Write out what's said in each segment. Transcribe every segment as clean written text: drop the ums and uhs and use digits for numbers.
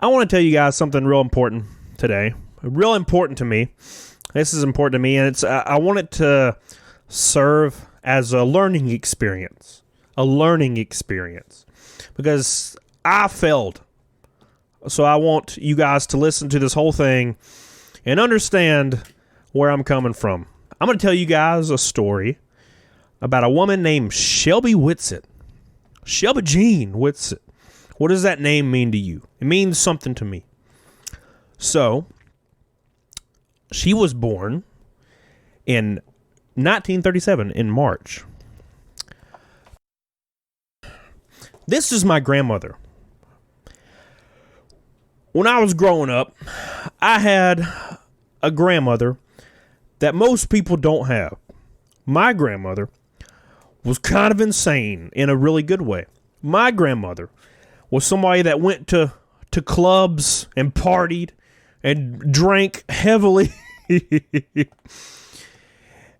I want to tell you guys something real important today. Real important to me. This is important to me, and it's I want it to serve as a learning experience. A learning experience. Because I failed. So I want you guys to listen to this whole thing and understand where I'm coming from. I'm going to tell you guys a story about a woman named Shelby Whitsett. Shelby Jean Whitsett. What does that name mean to you? It means something to me. So, she was born in 1937 in March. This is my grandmother. When I was growing up, I had a grandmother that most people don't have. My grandmother was kind of insane in a really good way. My grandmother was somebody that went to clubs and partied and drank heavily.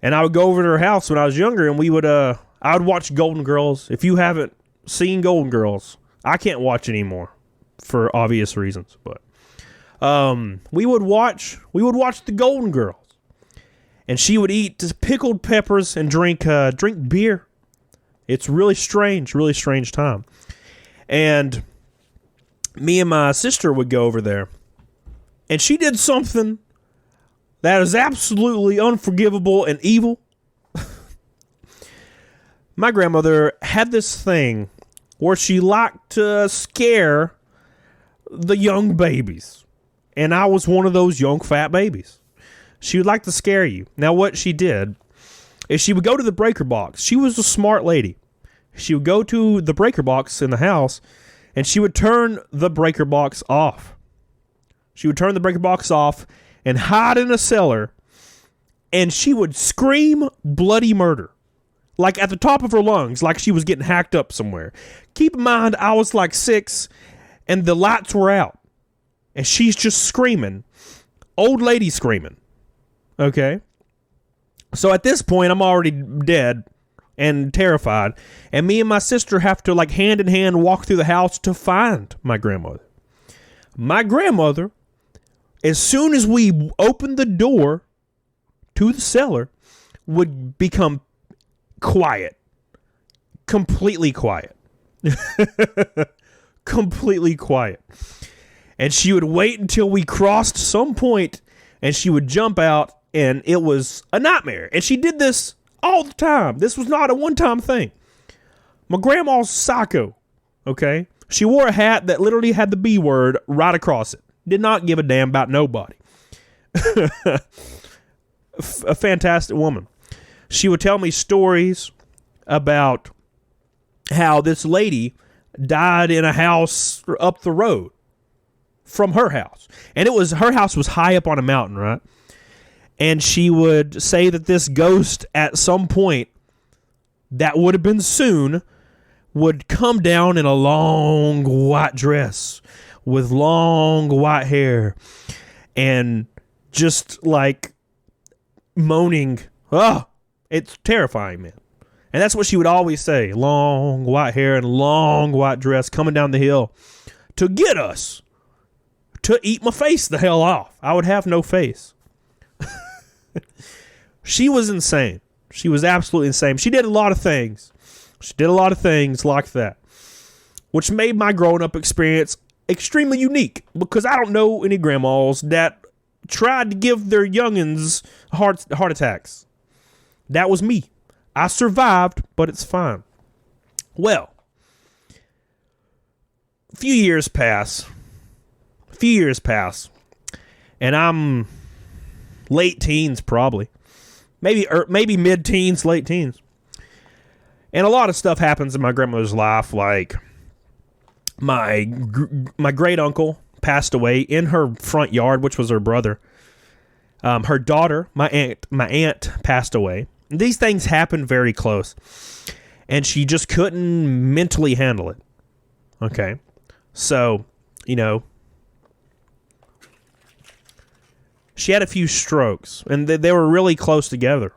And I would go over to her house when I was younger, and I would watch Golden Girls. If you haven't seen Golden Girls, I can't watch anymore for obvious reasons, but we would watch the Golden Girls. And she would eat pickled peppers and drink beer. It's really strange time. And me and my sister would go over there. And she did something that is absolutely unforgivable and evil. My grandmother had this thing where she liked to scare the young babies. And I was one of those young fat babies. She would like to scare you. Now what she did is she would go to the breaker box. She was a smart lady. She would go to the breaker box in the house, and she would turn the breaker box off. She would turn the breaker box off and hide in a cellar, and she would scream bloody murder. Like at the top of her lungs, like she was getting hacked up somewhere. Keep in mind, I was like 6, and the lights were out. And she's just screaming. Old lady screaming. Okay? So at this point, I'm already dead and terrified. And me and my sister have to, like, hand in hand walk through the house to find my grandmother. My grandmother, as soon as we opened the door to the cellar, would become quiet. Completely quiet. Completely quiet. And she would wait until we crossed some point, and she would jump out, and it was a nightmare. And she did this all the time. This was not a one-time thing. My grandma's psycho, okay? She wore a hat that literally had the B word right across it. Did not give a damn about nobody. A fantastic woman. She would tell me stories about how this lady died in a house up the road from her house. And her house was high up on a mountain, right? And she would say that this ghost at some point, that would have been soon, would come down in a long white dress with long white hair and just like moaning. Oh, it's terrifying, man. And that's what she would always say. Long white hair and long white dress coming down the hill to get us, to eat my face the hell off. I would have no face. She was insane. She was absolutely insane. She did a lot of things. She did a lot of things like that, which made my growing up experience extremely unique, because I don't know any grandmas that tried to give their youngins heart attacks. That was me. I survived, but it's fine. Well, a few years pass, and I'm late teens probably. Maybe mid-teens, late teens. And a lot of stuff happens in my grandmother's life, like my great uncle passed away in her front yard, which was her brother. Her daughter, my aunt passed away. These things happened very close, and she just couldn't mentally handle it. Okay, so she had a few strokes, and they were really close together.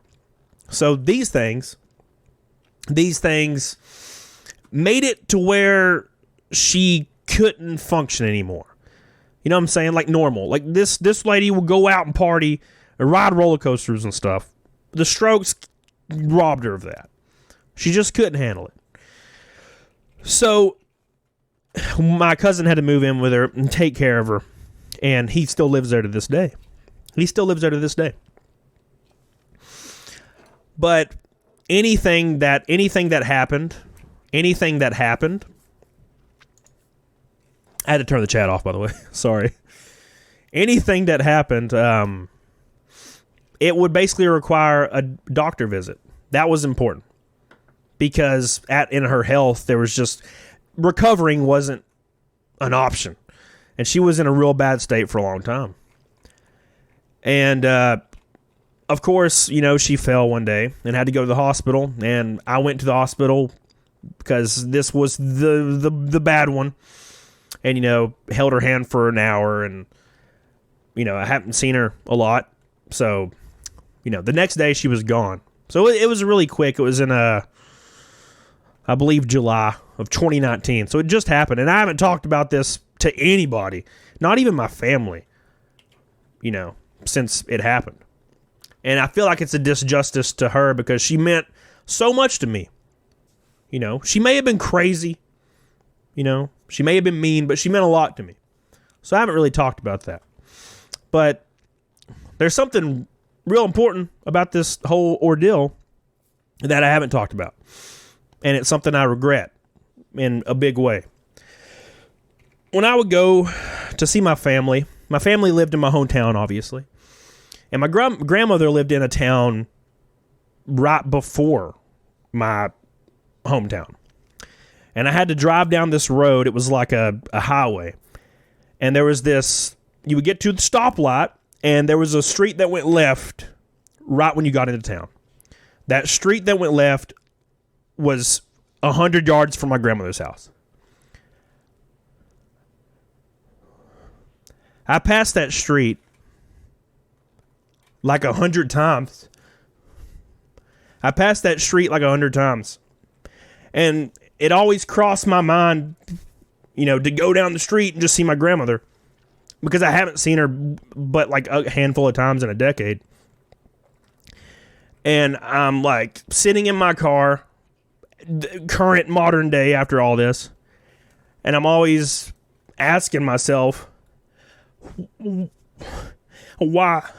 So these things made it to where she couldn't function anymore. You know what I'm saying? Like normal. Like this lady would go out and party and ride roller coasters and stuff. The strokes robbed her of that. She just couldn't handle it. So my cousin had to move in with her and take care of her. And he still lives there to this day. But anything that happened, I had to turn the chat off, by the way. Sorry. Anything that happened, it would basically require a doctor visit. That was important. Because in her health, there was just... recovering wasn't an option. And she was in a real bad state for a long time. And, of course, she fell one day and had to go to the hospital. And I went to the hospital because this was the bad one. And, held her hand for an hour. And, I haven't seen her a lot. So, the next day she was gone. So it was really quick. It was in I believe, July of 2019. So it just happened. And I haven't talked about this to anybody. Not even my family. Since it happened. And I feel like it's a disjustice to her because she meant so much to me. She may have been crazy. She may have been mean, but she meant a lot to me. So I haven't really talked about that. But there's something real important about this whole ordeal that I haven't talked about. And it's something I regret in a big way. When I would go to see my family lived in my hometown, obviously. And my grandmother lived in a town right before my hometown. And I had to drive down this road. It was like a highway. And there was this, you would get to the stoplight, and there was a street that went left right when you got into town. That street that went left was 100 yards from my grandmother's house. I passed that street like 100 times. I passed that street like 100 times. And it always crossed my mind, to go down the street and just see my grandmother. Because I haven't seen her but like a handful of times in a decade. And I'm like sitting in my car, current modern day after all this. And I'm always asking myself, why?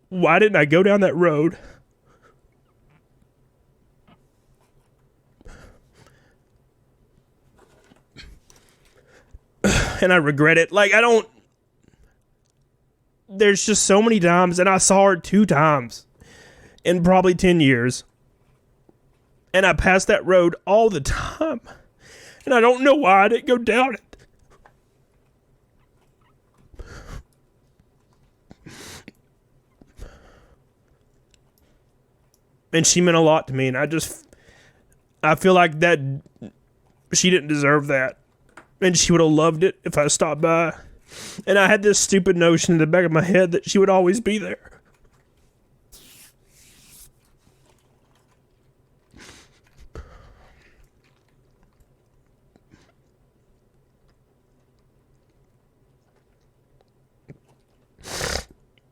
Why didn't I go down that road? And I regret it. There's just so many times, and I saw her 2 times in probably 10 years. And I passed that road all the time. And I don't know why I didn't go down it. And she meant a lot to me, and I feel like that she didn't deserve that. And she would have loved it if I stopped by. And I had this stupid notion in the back of my head that she would always be there.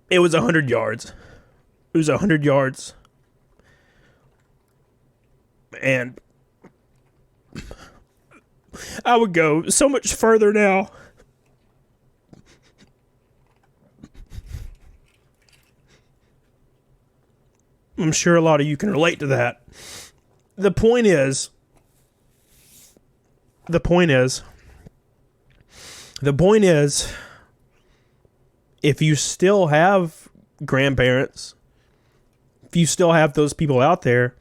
It was 100 yards. It was 100 yards. And I would go so much further now. I'm sure a lot of you can relate to that. The point is, if you still have grandparents, if you still have those people out there,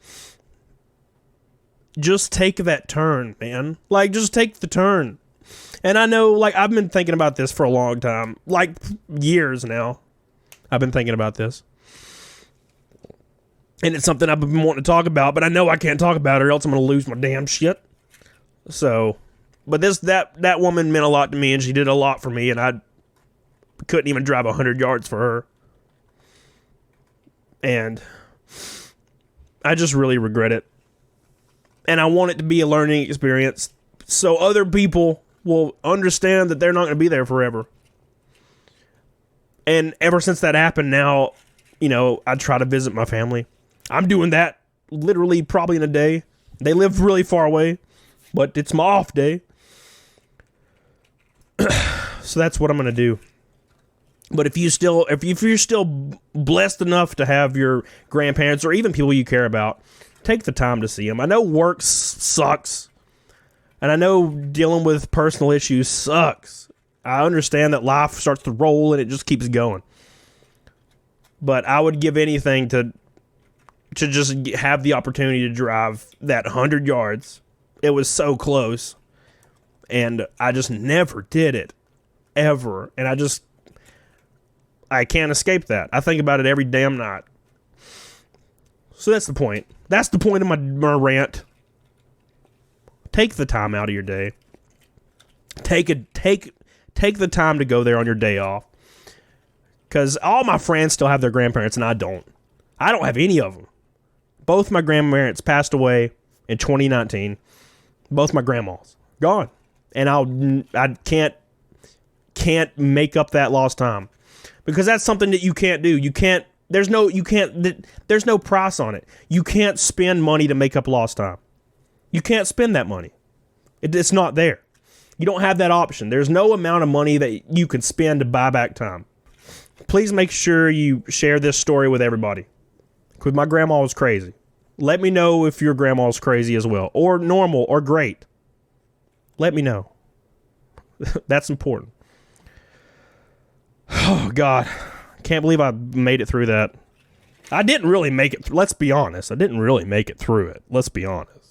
just take that turn, man. Just take the turn. And I know, I've been thinking about this for a long time. Years now. I've been thinking about this. And it's something I've been wanting to talk about, but I know I can't talk about it or else I'm going to lose my damn shit. So, but that woman meant a lot to me, and she did a lot for me, and I couldn't even drive 100 yards for her. And I just really regret it. And I want it to be a learning experience so other people will understand that they're not going to be there forever. And ever since that happened, now, I try to visit my family. I'm doing that literally probably in a day. They live really far away, but it's my off day. So that's what I'm going to do. But if you're still blessed enough to have your grandparents or even people you care about, take the time to see them. I know work sucks, and I know dealing with personal issues sucks. I understand that life starts to roll and it just keeps going. But I would give anything to just have the opportunity to drive that 100 yards. It was so close, and I just never did it, ever. And I can't escape that. I think about it every damn night. So that's the point. That's the point of my rant. Take the time out of your day. Take the time to go there on your day off. Because all my friends still have their grandparents, and I don't. I don't have any of them. Both my grandparents passed away in 2019. Both my grandmas. Gone. And I can't make up that lost time. Because that's something that you can't do. There's no price on it. You can't spend money to make up lost time. You can't spend that money. It's not there. You don't have that option. There's no amount of money that you can spend to buy back time. Please make sure you share this story with everybody. Because my grandma was crazy. Let me know if your grandma is crazy as well. Or normal or great. Let me know. That's important. Oh, God. Can't believe I made it through that. I didn't really make it. Let's be honest. I didn't really make it through it. Let's be honest.